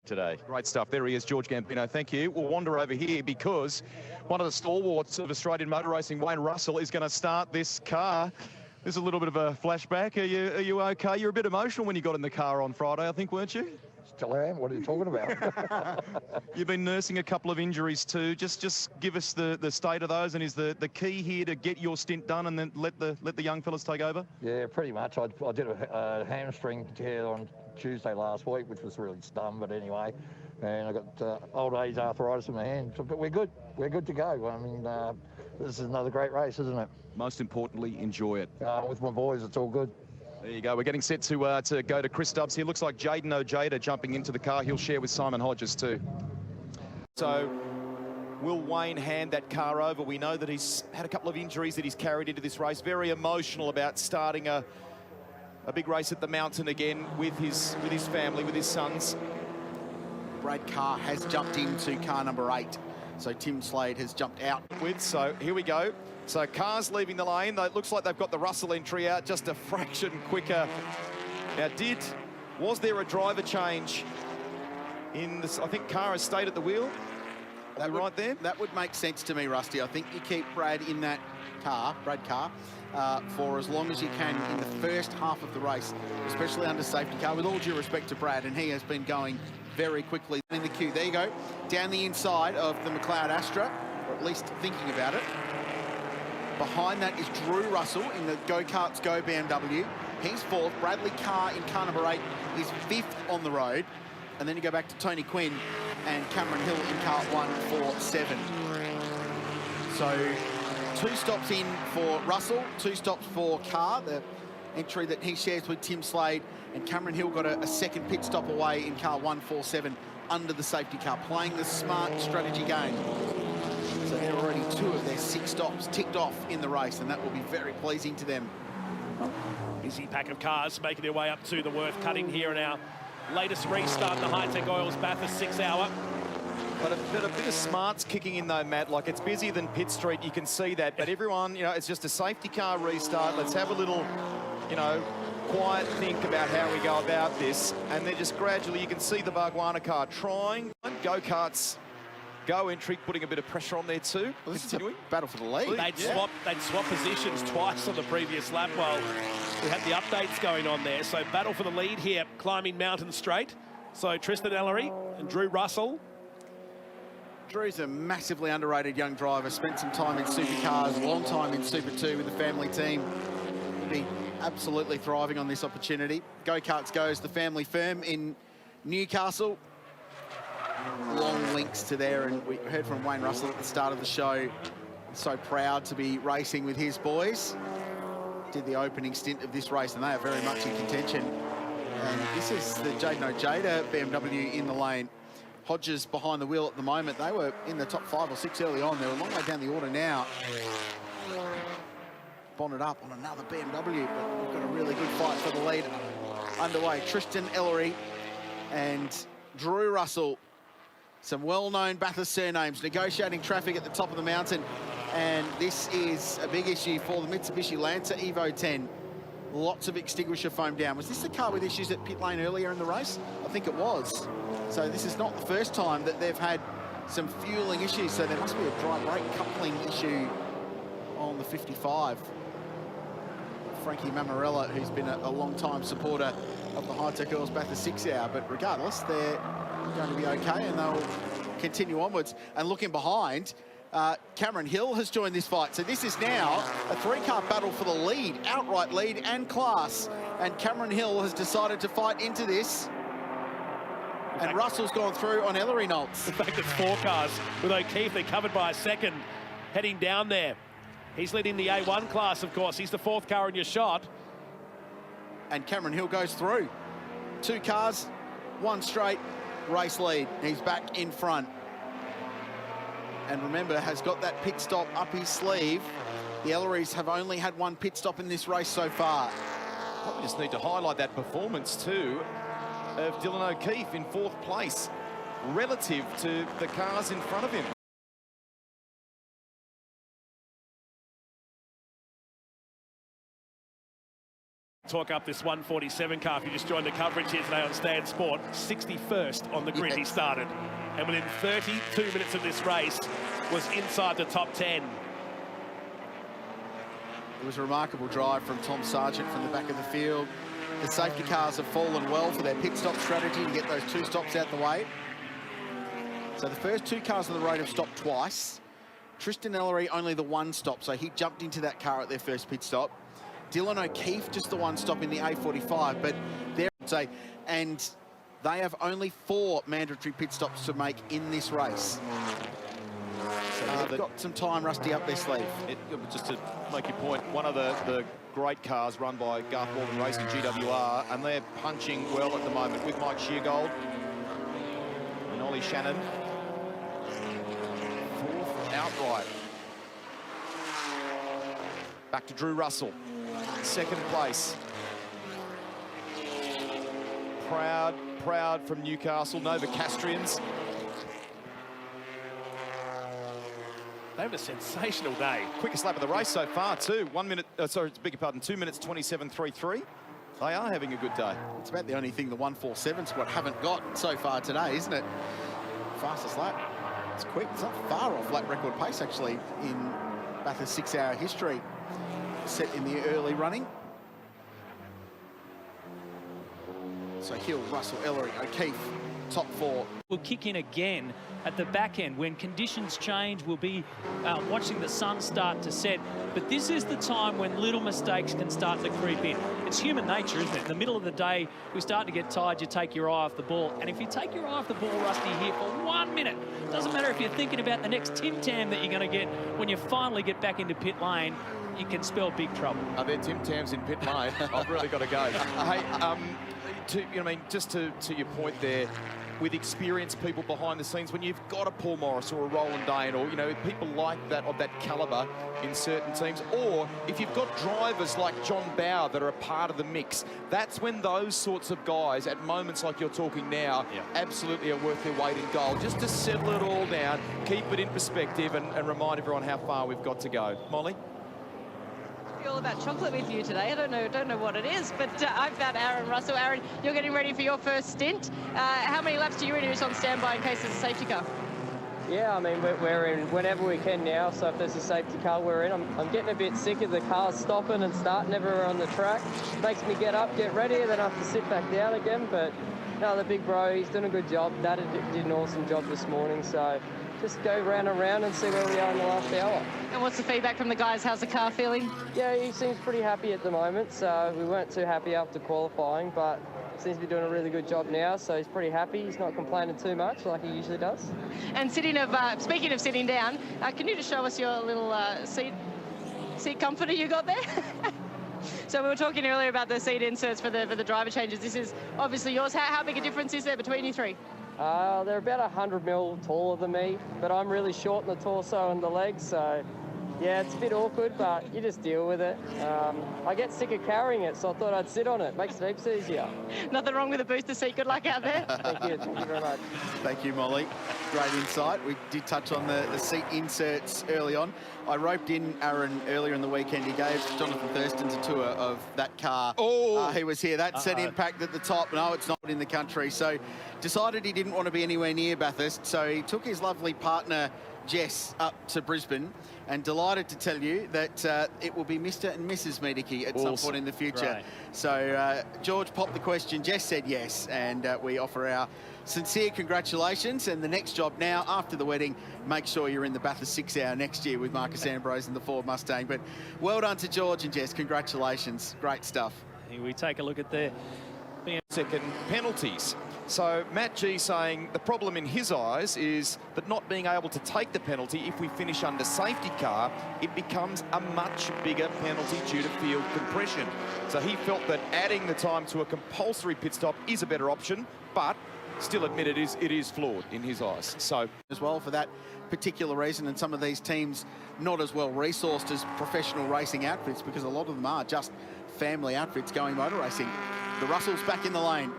today. Great stuff. There he is, George Gambino. Thank you. We'll wander over here because one of the stalwarts of Australian motor racing, Wayne Russell, is going to start this car. There's a little bit of a flashback. Are you okay? You're a bit emotional when you got in the car on Friday, I think, weren't you? Still am. What are you talking about? You've been nursing a couple of injuries too. Just give us the state of those, and is the key here to get your stint done and then let the young fellas take over? Yeah, pretty much. I did a hamstring tear on Tuesday last week, which was really dumb, but anyway. And I got old age arthritis in my hand, but we're good. We're good to go. I mean, this is another great race, isn't it? Most importantly, enjoy it. With my boys, it's all good. There you go. We're getting set to go to Chris Stubbs here. Looks like Jaden Ojeda jumping into the car. He'll share with Simon Hodges too. So will Wayne hand that car over? We know that he's had a couple of injuries that he's carried into this race. Very emotional about starting a big race at the mountain again with his family, with his sons. Brad Carr has jumped into car number 8. So Tim Slade has jumped out. So here we go. So Carr's leaving the lane. It looks like they've got the Russell entry out just a fraction quicker. Now, was there a driver change in this? I think Carr has stayed at the wheel. Right there? That would make sense to me, Rusty. I think you keep Brad in that car, Brad Carr, for as long as you can in the first half of the race, especially under safety car, with all due respect to Brad, and he has been going very quickly in the queue. There you go, down the inside of the McLeod Astra, or at least thinking about it. Behind that is Drew Russell in the Go Karts Go BMW. He's 4th. Bradley Carr in car number 8 is 5th on the road. And then you go back to Tony Quinn and Cameron Hill in car 147. So 2 stops in for Russell, 2 stops for Carr, the entry that he shares with Tim Slade, and Cameron Hill got a second pit stop away in car 147 under the safety car, playing the smart strategy game. So they're already 2 of their 6 stops ticked off in the race, and that will be very pleasing to them. Busy pack of cars making their way up to the Worth cutting here in our latest restart, the High-Tech Oils Bathurst 6 hour. But a bit of smarts kicking in though, Matt. Like, it's busier than Pitt Street, you can see that. But everyone, you know, it's just a safety car restart. Let's have a little, you know, quiet think about how we go about this. And then just gradually, you can see the Bargwana car trying. Go-karts Go entry, putting a bit of pressure on there too. Well, this is a battle for the lead. They'd swap positions twice on the previous lap while we had the updates going on there. So battle for the lead here, climbing Mountain Straight. So Tristan Ellery and Drew Russell. Drew's a massively underrated young driver, spent some time in supercars, a long time in Super 2 with the family team. Be absolutely thriving on this opportunity. Go-Karts Goes the family firm in Newcastle. Long links to there, and we heard from Wayne Russell at the start of the show. So proud to be racing with his boys. Did the opening stint of this race, and they are very much in contention. And this is the Jaden Ojeda BMW in the lane. Hodges behind the wheel at the moment. They were in the top 5 or 6 early on. They're a long way down the order now. Bonded up on another BMW, but we've got a really good fight for the lead underway. Tristan Ellery and Drew Russell. Some well-known Bathurst surnames, negotiating traffic at the top of the mountain. And this is a big issue for the Mitsubishi Lancer Evo 10. Lots of extinguisher foam down. Was this the car with issues at pit lane earlier in the race? I think it was. So this is not the first time that they've had some fueling issues. So there must be a dry brake coupling issue on the 55. Frankie Mamarella, who's been a long-time supporter of the High-Tech Girls Bathurst 6 hour. But regardless, they're going to be okay, and they'll continue onwards. And looking behind, Cameron Hill has joined this fight. So this is now a 3-car battle for the lead, outright lead and class. And Cameron Hill has decided to fight into this. And Russell's gone through on Ellery Knowles. In fact, it's 4 cars with O'Keefe. They're covered by a second heading down there. He's leading the A1 class, of course. He's the 4th car in your shot. And Cameron Hill goes through. 2 cars, 1 straight. Race lead. He's back in front. And remember, has got that pit stop up his sleeve. The Ellerys have only had 1 pit stop in this race so far. Probably just need to highlight that performance too of Dylan O'Keefe in 4th place relative to the cars in front of him. Talk up this 147 car. If you just joined the coverage here today on Stan Sport, 61st on the grid he started. And within 32 minutes of this race, was inside the top 10. It was a remarkable drive from Tom Sargent from the back of the field. The safety cars have fallen well for their pit stop strategy to get those 2 stops out the way. So the first 2 cars on the road have stopped twice. Tristan Ellery only the 1 stop, so he jumped into that car at their first pit stop. Dylan O'Keefe just the 1 stop in the A45, but and they have only 4 mandatory pit stops to make in this race. So they've got some time, Rusty, up their sleeve. Just to make your point, one of the great cars run by Garth Walden Racing, GWR, and they're punching well at the moment with Mike Sheargold and Ollie Shannon. 4th outright. Back to Drew Russell, 2nd place. Proud from Newcastle, Nova Castrians. They have a sensational day. Quickest lap of the race so far too. 2 minutes 27.33. They are having a good day. It's about the only thing the 147 squad haven't got so far today, isn't it? Fastest lap. It's quick. It's not far off lap record pace actually in Bathurst 6-hour history. Set in the early running. So Hill, Russell, Ellery, O'Keefe, top 4. Will kick in again at the back end when conditions change. We'll be watching the sun start to set, but this is the time when little mistakes can start to creep in. It's human nature, isn't it? In the middle of the day, we start to get tired, you take your eye off the ball, and if you take your eye off the ball, Rusty, here for 1 minute, doesn't matter if you're thinking about the next Tim Tam that you're going to get, when you finally get back into pit lane, it can spell big trouble. Are there Tim Tams in pit lane? I've really got to go. Hey, just to your point there, with experienced people behind the scenes, when you've got a Paul Morris or a Roland Dane or, people like that of that calibre in certain teams, or if you've got drivers like John Bauer that are a part of the mix, that's when those sorts of guys, at moments like you're talking now, absolutely are worth their weight in gold. Just to settle it all down, keep it in perspective and remind everyone how far we've got to go. Molly? All about chocolate with you today. I don't know what it is, but I've got Aaron Russell. Aaron, you're getting ready for your first stint. How many laps do you ready to on standby in case there's a safety car? Yeah, I mean, we're in whenever we can now, so if there's a safety car, we're in. I'm getting a bit sick of the cars stopping and starting everywhere on the track. Makes me get up, get ready, and then I have to sit back down again, but no, the big bro, he's doing a good job. Dad did an awesome job this morning, so just go round and round and see where we are in the last hour. And what's the feedback from the guys? How's the car feeling? Yeah, he seems pretty happy at the moment, so we weren't too happy after qualifying, but seems to be doing a really good job now, so he's pretty happy. He's not complaining too much like he usually does. And speaking of sitting down, can you just show us your little seat comforter you got there? So we were talking earlier about the seat inserts for the driver changes. This is obviously yours. How big a difference is there between you three? They're about 100 mil taller than me, but I'm really short in the torso and the legs, so yeah, it's a bit awkward, but you just deal with it. I get sick of carrying it, so I thought I'd sit on it. Makes it heaps easier. Nothing wrong with a booster seat. Good luck out there. Thank you very much. Thank you, Molly. Great insight. We did touch on the seat inserts early on. I roped in Aaron earlier in the weekend. He gave Jonathan Thurston's a tour of that car. He was here. That said impact at the top. No, it's not in the country. So decided he didn't want to be anywhere near Bathurst. So he took his lovely partner, Jess, up to Brisbane, and delighted to tell you that it will be Mr. and Mrs. Medicki at some point in the future. Right. So George popped the question, Jess said yes, and we offer our sincere congratulations. And the next job now, after the wedding, make sure you're in the Bathurst 6-hour next year with Marcus Ambrose and the Ford Mustang. But well done to George and Jess. Congratulations. Great stuff. Here we take a look at the second penalties. So Matt G saying the problem in his eyes is that not being able to take the penalty, if we finish under safety car, it becomes a much bigger penalty due to field compression. So he felt that adding the time to a compulsory pit stop is a better option, but still admitted it is flawed in his eyes. So as well for that particular reason, and some of these teams not as well resourced as professional racing outfits, because a lot of them are just family outfits going motor racing. The Russells back in the lane.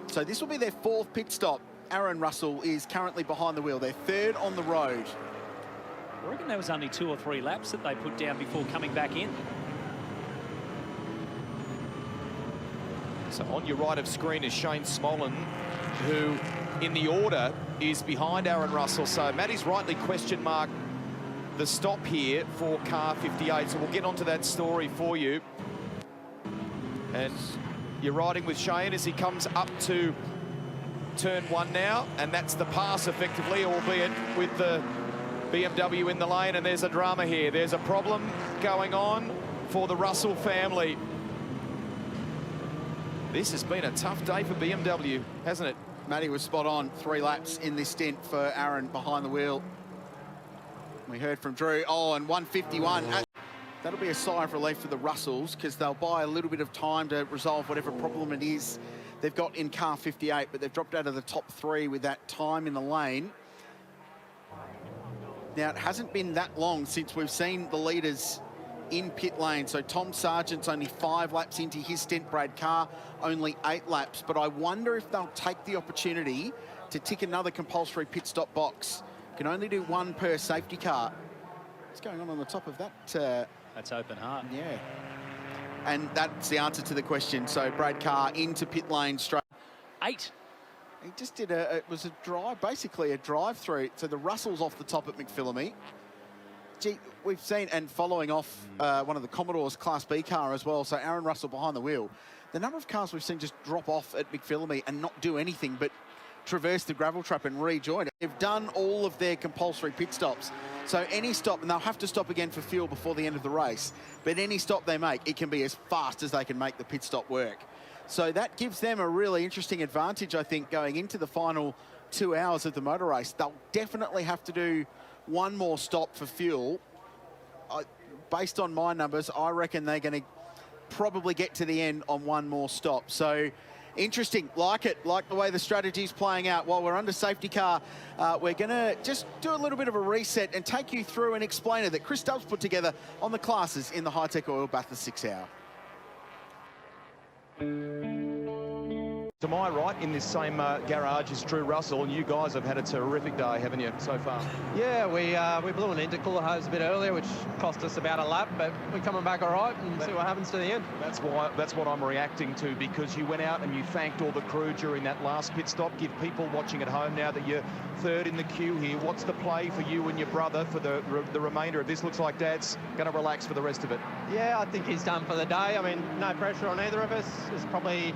So this will be their 4th pit stop. Aaron Russell is currently behind the wheel. They're 3rd on the road. I reckon there was only 2 or 3 laps that they put down before coming back in. So on your right of screen is Shane Smollen, who in the order is behind Aaron Russell. So Matty's rightly question marked the stop here for car 58. So we'll get onto that story for you. And you're riding with Shane as he comes up to turn 1 now, and that's the pass effectively, albeit with the BMW in the lane, and there's a drama here. There's a problem going on for the Russell family. This has been a tough day for BMW, hasn't it? Matty was spot on. 3 laps in this stint for Aaron behind the wheel. We heard from Drew. Oh, and 151. That'll be a sigh of relief for the Russells, because they'll buy a little bit of time to resolve whatever problem it is they've got in car 58, but they've dropped out of the top 3 with that time in the lane. Now, it hasn't been that long since we've seen the leaders in pit lane. So Tom Sargent's only 5 laps into his stint, Brad Carr only 8 laps. But I wonder if they'll take the opportunity to tick another compulsory pit stop box. Can only do 1 per safety car. What's going on the top of that? That's open heart. Yeah. And that's the answer to the question. So Brad Carr into pit lane straight. 8. He just did it was a drive, basically a drive-through. So the Russells off the top at McPhillamy. Gee, we've seen, and following off one of the Commodore's Class B car as well, so Aaron Russell behind the wheel. The number of cars we've seen just drop off at McPhillamy and not do anything but traverse the gravel trap and rejoin it. They've done all of their compulsory pit stops. So any stop, and they'll have to stop again for fuel before the end of the race, but any stop they make, it can be as fast as they can make the pit stop work. So that gives them a really interesting advantage, I think, going into the final 2 hours of the motor race. They'll definitely have to do 1 more stop for fuel. Based on my numbers, I reckon they're going to probably get to the end on 1 more stop. So interesting, like it, like the way the strategy's playing out. While we're under safety car, we're going to just do a little bit of a reset and take you through an explainer that Chris Stubbs put together on the classes in the High-Tech Oil Bathurst 6 Hour. To my right, in this same garage, is Drew Russell, and you guys have had a terrific day, haven't you, so far? Yeah, we blew an intercooler hose a bit earlier, which cost us about a lap, but we're coming back all right and see what happens to the end. That's what I'm reacting to, because you went out and you thanked all the crew during that last pit stop. Give people watching at home now that you're 3rd in the queue here. What's the play for you and your brother for the remainder of this? Looks like Dad's going to relax for the rest of it. Yeah, I think he's done for the day. I mean, no pressure on either of us. It's probably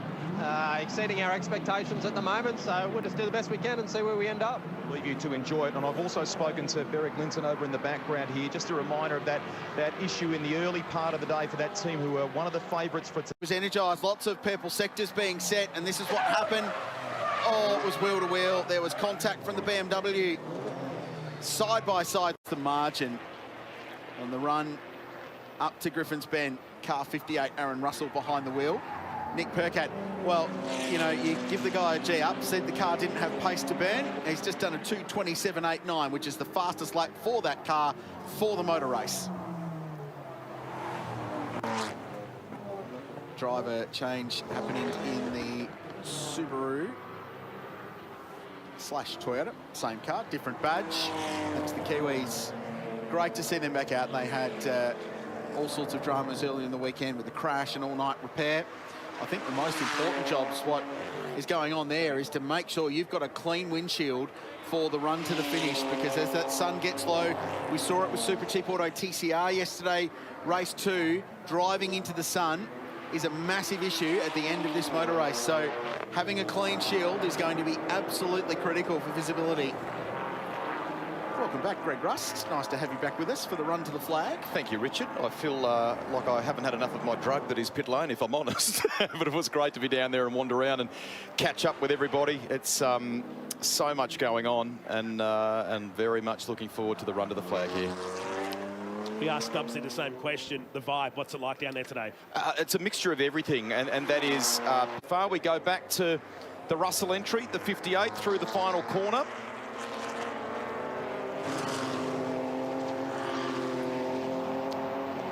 exceeding our expectations at the moment, so we'll just do the best we can and see where we end up. Leave you to enjoy it. And I've also spoken to Beric Linton over in the background here. Just a reminder of that issue in the early part of the day for that team, who were one of the favourites for... It was energised, lots of purple sectors being set, and this is what happened. Oh, it was wheel to wheel. There was contact from the BMW. Side by side, the margin on the run up to Griffin's Bend. Car 58, Aaron Russell behind the wheel. Nick Percat, well, you know, you give the guy a G up, said the car didn't have pace to burn. He's just done a 2:27.89, which is the fastest lap for that car for the motor race. Driver change happening in the Subaru / Toyota. Same car, different badge. That's the Kiwis. Great to see them back out. They had all sorts of dramas early in the weekend with the crash and all-night repair. I think the most important jobs, what is going on there, is to make sure you've got a clean windshield for the run to the finish, because as that sun gets low, we saw it with Super Cheap Auto TCR yesterday, race 2, driving into the sun is a massive issue at the end of this motor race. So having a clean shield is going to be absolutely critical for visibility. Welcome back, Greg Russ. It's nice to have you back with us for the run to the flag. Thank you, Richard. I feel like I haven't had enough of my drug that is pit lane, if I'm honest. But it was great to be down there and wander around and catch up with everybody. It's so much going on, and very much looking forward to the run to the flag here. We asked Stubbsy the same question, the vibe, what's it like down there today? It's a mixture of everything, and that is, far we go back to the Russell entry, the 58, through the final corner.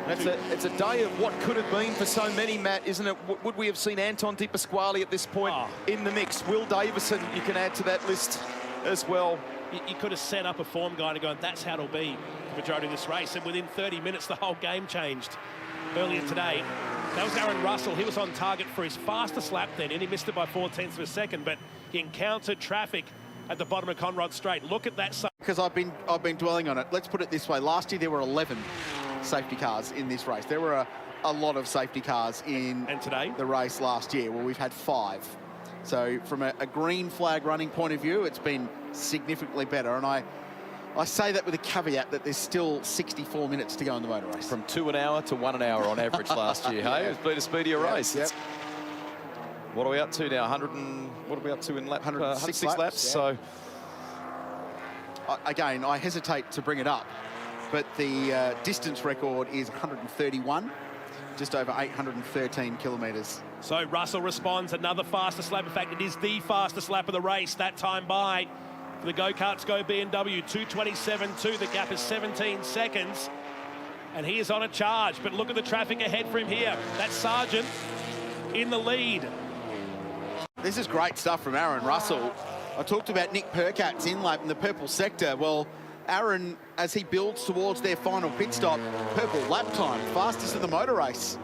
It's a day of what could have been for so many, Matt, isn't it? Would we have seen Anton Di Pasquale at this point in the mix? Will Davison, you can add to that list as well. You could have set up a form guide and gone, that's how it'll be the majority of this race. And within 30 minutes, the whole game changed. Earlier today, That was Aaron Russell. He was on target for his fastest lap then, and he missed it by 0.4 of a second, but he encountered traffic at the bottom of Conrod Straight. Look at that. Because I've been dwelling on it. Let's put it this way. Last year, there were 11 safety cars in this race. There were a lot of safety cars in the race last year. Well, we've had 5. So from a green flag running point of view, it's been significantly better. And I say that with a caveat that there's still 64 minutes to go in the motor race. From 2 an hour to 1 an hour on average last year, hey? It's been a speedier race. Yep. What are we up to now? What are we up to in lap? 106 laps. Yeah. So again, I hesitate to bring it up, but the distance record is 131, just over 813 kilometres. So Russell responds, another fastest lap. In fact, it is the fastest lap of the race, that time by for the Go-Karts Go BMW, 2:27.2. The gap is 17 seconds. And he is on a charge, but look at the traffic ahead for him here. That's Sargent in the lead. This is great stuff from Aaron Russell. I talked about Nick Percat's in lap in the purple sector. Well, Aaron, as he builds towards their final pit stop, purple lap time, fastest of the motor race.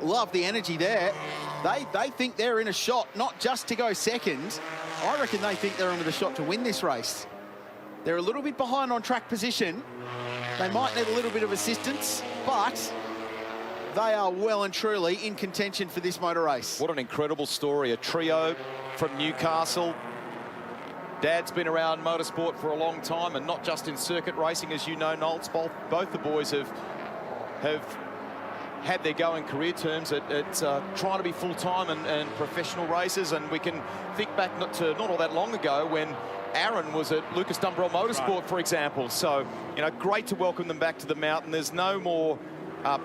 Love the energy there. They think they're in a shot, not just to go second. I reckon they think they're under the shot to win this race. They're a little bit behind on track position. They might need a little bit of assistance, but they are well and truly in contention for this motor race. what an incredible story. A trio from Newcastle. Dad's been around motorsport for a long time, and not just in circuit racing, as you know, Knowles. Both the boys have had their go in career terms at trying to be full-time and professional racers. And we can think back not all that long ago when Aaron was at Lucas Dumbrell Motorsport, for example. So, you know, great to welcome them back to the mountain. There's no more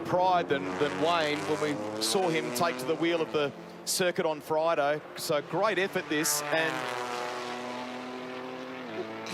pride than Wayne when we saw him take to the wheel of the circuit on Friday. So great effort this. And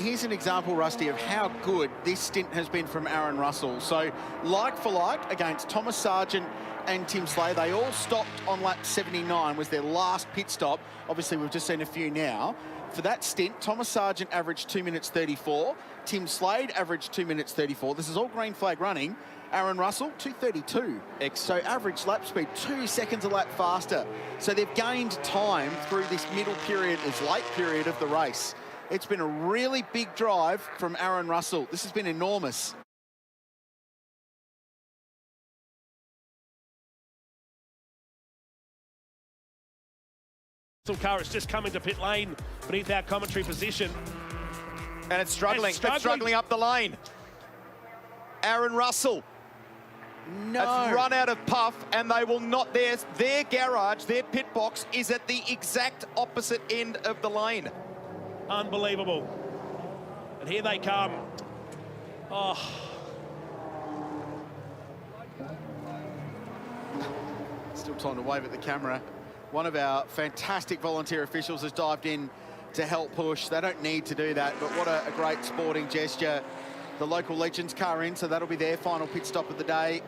here's an example, Rusty, of how good this stint has been from Aaron Russell. So like for like against Thomas Sargent and Tim Slade, they all stopped on lap 79, was their last pit stop. Obviously, we've just seen a few now. For that stint, Thomas Sargent averaged 2 minutes 34. Tim Slade averaged 2 minutes 34. This is all green flag running. Aaron Russell, 2:32. So average lap speed, 2 seconds a lap faster. So they've gained time through this middle period, this late period of the race. It's been a really big drive from Aaron Russell. This has been enormous. Car is just coming to pit lane beneath our commentary position. And it's struggling. It's struggling up the lane. Aaron Russell. No. It's run out of puff, and they will not. Their garage, their pit box is at the exact opposite end of the lane. Unbelievable. And here they come. Oh. Still time to wave at the camera. One of our fantastic volunteer officials has dived in to help push. They don't need to do that, but what a great sporting gesture. The local Legends car in, so that'll be their final pit stop of the day.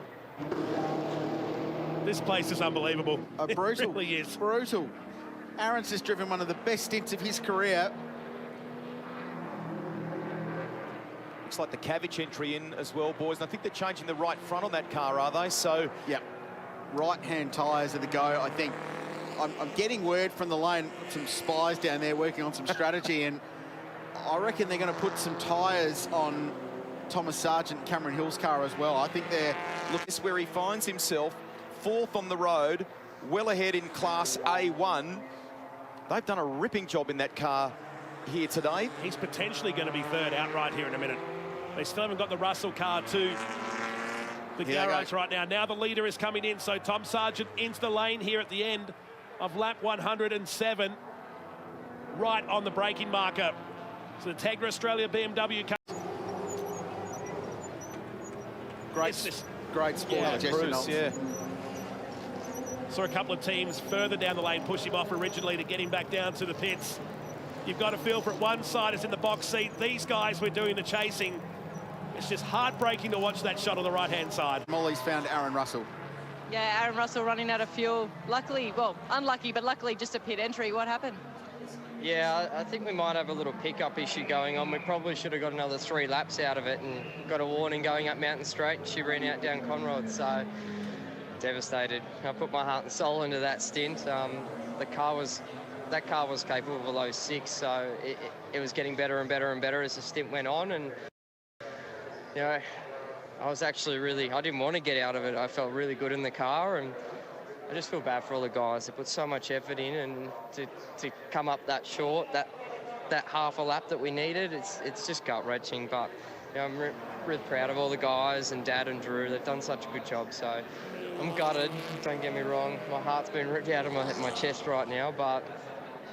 This place is unbelievable. Brutal. It really is. Brutal. Aaron's just driven one of the best stints of his career. Looks like the Cavic entry in as well, boys. And I think they're changing the right front on that car, are they? So, yeah, right-hand tyres are the go, I think. I'm getting word from the lane, some spies down there working on some strategy, and I reckon they're going to put some tyres on Thomas Sargent and Cameron Hill's car as well. I think they're... Look, this is where he finds himself, 4th on the road, well ahead in Class A1. They've done a ripping job in that car here today. He's potentially going to be 3rd outright here in a minute. They still haven't got the Russell car to the garage right now. Now the leader is coming in, so Tom Sargent into the lane here at the end of lap 107, right on the braking marker. So the Tegra Australia BMW car. Great sport gesture. Yeah. Saw a couple of teams further down the lane push him off originally to get him back down to the pits. You've got to feel for it. One side is in the box seat. These guys were doing the chasing. It's just heartbreaking to watch that shot on the right-hand side. Molly's found Aaron Russell. Yeah, Aaron Russell running out of fuel. Luckily, well, unlucky, but luckily just a pit entry. What happened? Yeah, I think we might have a little pickup issue going on. We probably should have got another 3 laps out of it and got a warning going up Mountain Straight, and she ran out down Conrod. So devastated. I put my heart and soul into that stint. That car was capable of a low 6, so it was getting better and better and better as the stint went on. And you know, I was actually I didn't want to get out of it. I felt really good in the car, and I just feel bad for all the guys that put so much effort in, and to come up that short, that half a lap that we needed, it's just gut-wrenching. But you know, I'm really proud of all the guys and Dad and Drew. They've done such a good job, so I'm gutted, don't get me wrong. My heart's been ripped out of my chest right now, but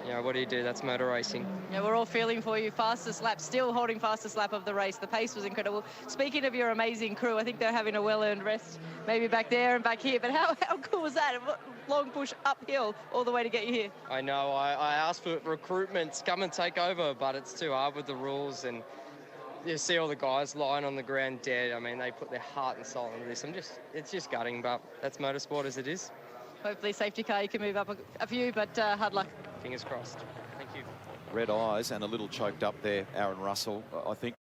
you know, what do? That's motor racing. Yeah, we're all feeling for you. Fastest lap, still holding fastest lap of the race. The pace was incredible. Speaking of your amazing crew, I think they're having a well-earned rest, maybe back there and back here. But how cool was that? Long push uphill all the way to get you here. I know. I asked for recruitment to come and take over, but it's too hard with the rules. And you see all the guys lying on the ground dead. I mean, they put their heart and soul into this. It's just gutting, but that's motorsport as it is. Hopefully, safety car, you can move up a few, but hard luck. Fingers crossed. Thank you. Red eyes and a little choked up there, Aaron Russell. I think